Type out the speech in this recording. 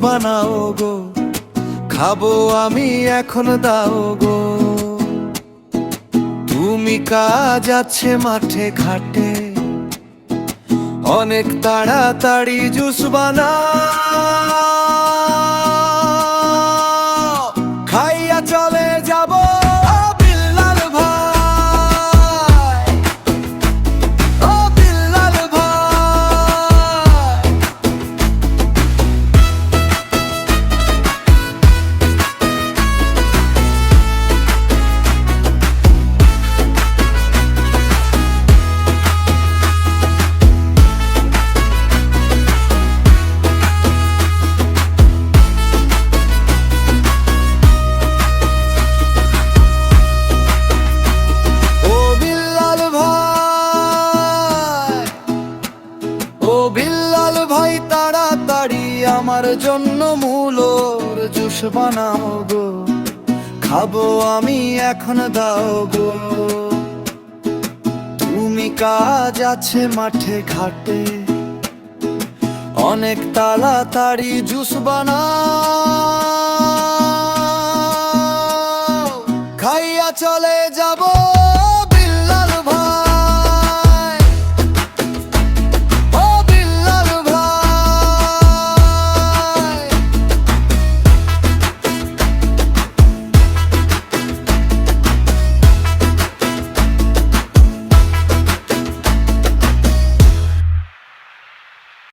বানাও গো, খাবো আমি এখন দাও গো। তুমি কাজ আছে মাঠে ঘাটে, অনেক তাড়াতাড়ি জুস বানাও, খাইয়া চলে যাব বিল্লাল ভাই, ও বিল্লাল ভাই। ও বিল্লাল ভাই তাড়াতাড়ি আমার জন্য মূলোর জুস বানাও গো, খাবো আমি এখন দাও গো। তুমি কাজ আছে মাঠে ঘাটে, অনেক তাড়াতাড়ি জুস বানাও, খাইয়া চলে যাব।